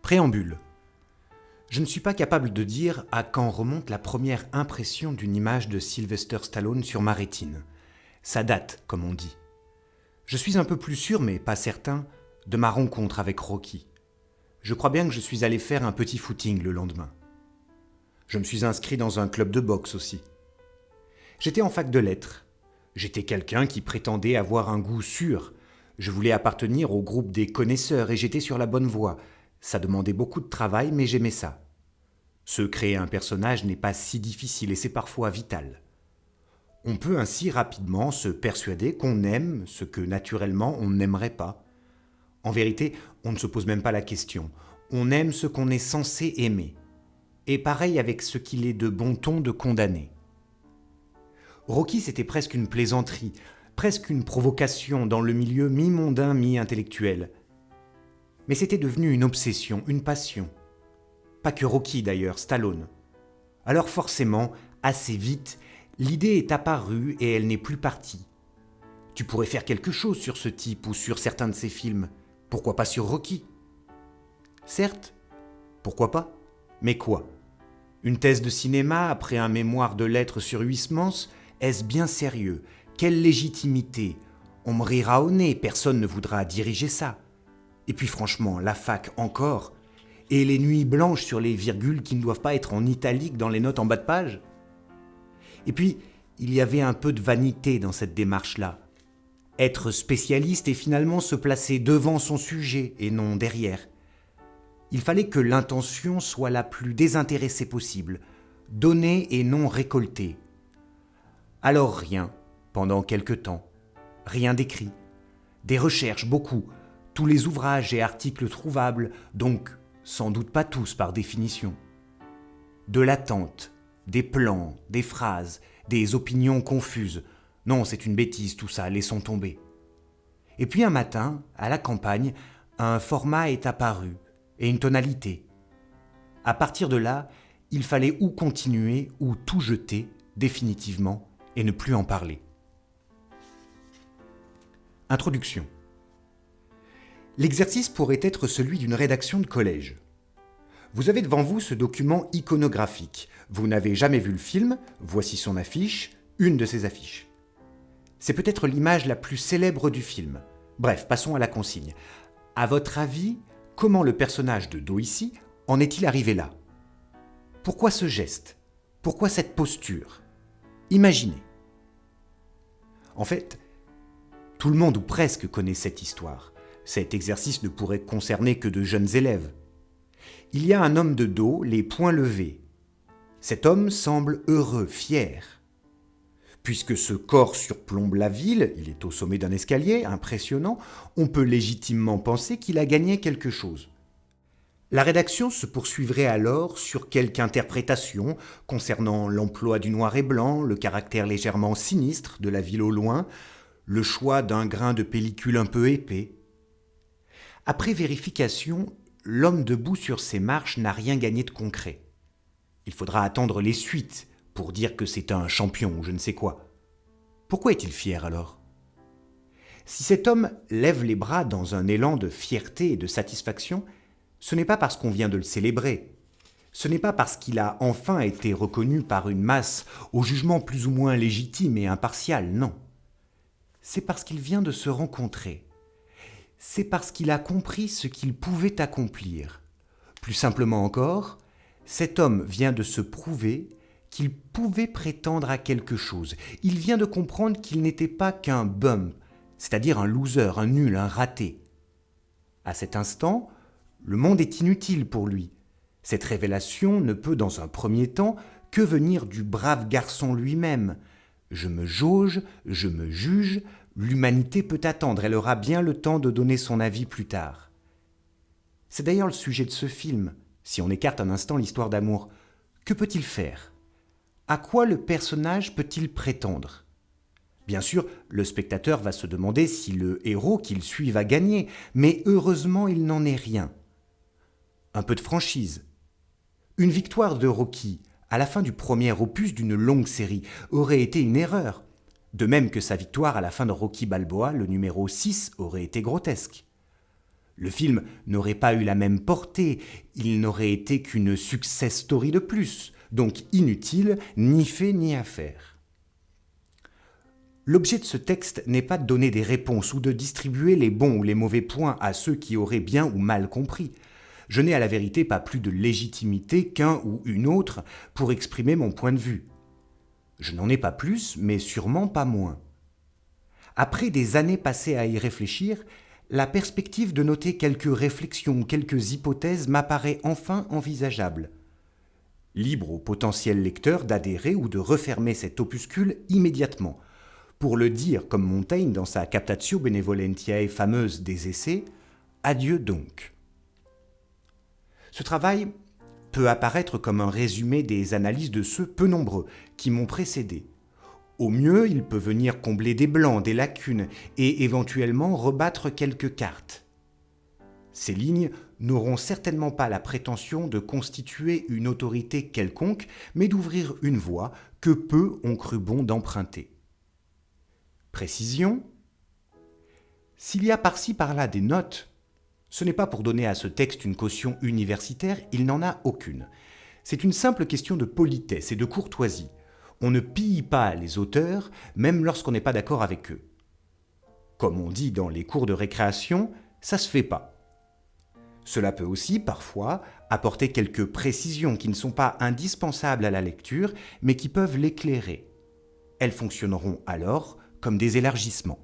Préambule. Je ne suis pas capable de dire à quand remonte la première impression d'une image de Sylvester Stallone sur ma rétine. Ça date, comme on dit. Je suis un peu plus sûr, mais pas certain, de ma rencontre avec Rocky. Je crois bien que je suis allé faire un petit footing le lendemain. Je me suis inscrit dans un club de boxe aussi. J'étais en fac de lettres. J'étais quelqu'un qui prétendait avoir un goût sûr. Je voulais appartenir au groupe des connaisseurs et j'étais sur la bonne voie. Ça demandait beaucoup de travail, mais j'aimais ça. Se créer un personnage n'est pas si difficile et c'est parfois vital. On peut ainsi rapidement se persuader qu'on aime ce que naturellement on n'aimerait pas. En vérité, on ne se pose même pas la question. On aime ce qu'on est censé aimer. Et pareil avec ce qu'il est de bon ton de condamner. Rocky, c'était presque une plaisanterie, presque une provocation dans le milieu mi-mondain, mi-intellectuel. Mais c'était devenu une obsession, une passion. Pas que Rocky d'ailleurs, Stallone. Alors forcément, assez vite, l'idée est apparue et elle n'est plus partie. Tu pourrais faire quelque chose sur ce type ou sur certains de ses films. Pourquoi pas sur Rocky ? Certes, pourquoi pas ? Mais quoi ? Une thèse de cinéma après un mémoire de lettres sur Huysmans ? Est-ce bien sérieux ? Quelle légitimité ? On me rira au nez, personne ne voudra diriger ça. Et puis franchement, la fac encore ? Et les nuits blanches sur les virgules qui ne doivent pas être en italique dans les notes en bas de page ? Et puis, il y avait un peu de vanité dans cette démarche-là. Être spécialiste et finalement se placer devant son sujet et non derrière. Il fallait que l'intention soit la plus désintéressée possible, donnée et non récoltée. Alors rien, pendant quelque temps. Rien d'écrit. Des recherches, beaucoup. Tous les ouvrages et articles trouvables, donc sans doute pas tous par définition. De l'attente, des plans, des phrases, des opinions confuses. Non, c'est une bêtise tout ça, laissons tomber. Et puis un matin, à la campagne, un format est apparu, et une tonalité. À partir de là, il fallait ou continuer ou tout jeter, définitivement, et ne plus en parler. Introduction. L'exercice pourrait être celui d'une rédaction de collège. Vous avez devant vous ce document iconographique. Vous n'avez jamais vu le film, voici son affiche, une de ses affiches. C'est peut-être l'image la plus célèbre du film. Bref, passons à la consigne. À votre avis, comment le personnage de Do ici en est-il arrivé là ? Pourquoi ce geste ? Pourquoi cette posture ? Imaginez. En fait, tout le monde ou presque connaît cette histoire. Cet exercice ne pourrait concerner que de jeunes élèves. Il y a un homme de dos, les poings levés. Cet homme semble heureux, fier. Puisque ce corps surplombe la ville, il est au sommet d'un escalier, impressionnant, on peut légitimement penser qu'il a gagné quelque chose. La rédaction se poursuivrait alors sur quelque interprétation concernant l'emploi du noir et blanc, le caractère légèrement sinistre de la ville au loin, le choix d'un grain de pellicule un peu épais. Après vérification, l'homme debout sur ses marches n'a rien gagné de concret. Il faudra attendre les suites pour dire que c'est un champion ou je ne sais quoi. Pourquoi est-il fier alors ? Si cet homme lève les bras dans un élan de fierté et de satisfaction, ce n'est pas parce qu'on vient de le célébrer. Ce n'est pas parce qu'il a enfin été reconnu par une masse au jugement plus ou moins légitime et impartial, non. C'est parce qu'il vient de se rencontrer. C'est parce qu'il a compris ce qu'il pouvait accomplir. Plus simplement encore, cet homme vient de se prouver qu'il pouvait prétendre à quelque chose. Il vient de comprendre qu'il n'était pas qu'un bum, c'est-à-dire un loser, un nul, un raté. À cet instant, le monde est inutile pour lui. Cette révélation ne peut, dans un premier temps, que venir du brave garçon lui-même. Je me jauge, je me juge, l'humanité peut attendre, elle aura bien le temps de donner son avis plus tard. C'est d'ailleurs le sujet de ce film, si on écarte un instant l'histoire d'amour. Que peut-il faire ? À quoi le personnage peut-il prétendre ? Bien sûr, le spectateur va se demander si le héros qu'il suit va gagner, mais heureusement il n'en est rien. Un peu de franchise. Une victoire de Rocky, à la fin du premier opus d'une longue série, aurait été une erreur. De même que sa victoire à la fin de Rocky Balboa, le numéro 6, aurait été grotesque. Le film n'aurait pas eu la même portée, il n'aurait été qu'une success story de plus, donc inutile, ni fait ni à faire. L'objet de ce texte n'est pas de donner des réponses ou de distribuer les bons ou les mauvais points à ceux qui auraient bien ou mal compris. Je n'ai à la vérité pas plus de légitimité qu'un ou une autre pour exprimer mon point de vue. Je n'en ai pas plus, mais sûrement pas moins. Après des années passées à y réfléchir, la perspective de noter quelques réflexions, quelques hypothèses m'apparaît enfin envisageable. Libre au potentiel lecteur d'adhérer ou de refermer cet opuscule immédiatement. Pour le dire comme Montaigne dans sa Captatio Benevolentiae fameuse des Essais, adieu donc. Ce travail peut apparaître comme un résumé des analyses de ceux peu nombreux qui m'ont précédé. Au mieux, il peut venir combler des blancs, des lacunes et éventuellement rebattre quelques cartes. Ces lignes n'auront certainement pas la prétention de constituer une autorité quelconque, mais d'ouvrir une voie que peu ont cru bon d'emprunter. Précision. S'il y a par-ci par-là des notes, ce n'est pas pour donner à ce texte une caution universitaire, il n'en a aucune. C'est une simple question de politesse et de courtoisie. On ne pille pas les auteurs, même lorsqu'on n'est pas d'accord avec eux. Comme on dit dans les cours de récréation, ça se fait pas. Cela peut aussi, parfois, apporter quelques précisions qui ne sont pas indispensables à la lecture, mais qui peuvent l'éclairer. Elles fonctionneront alors comme des élargissements.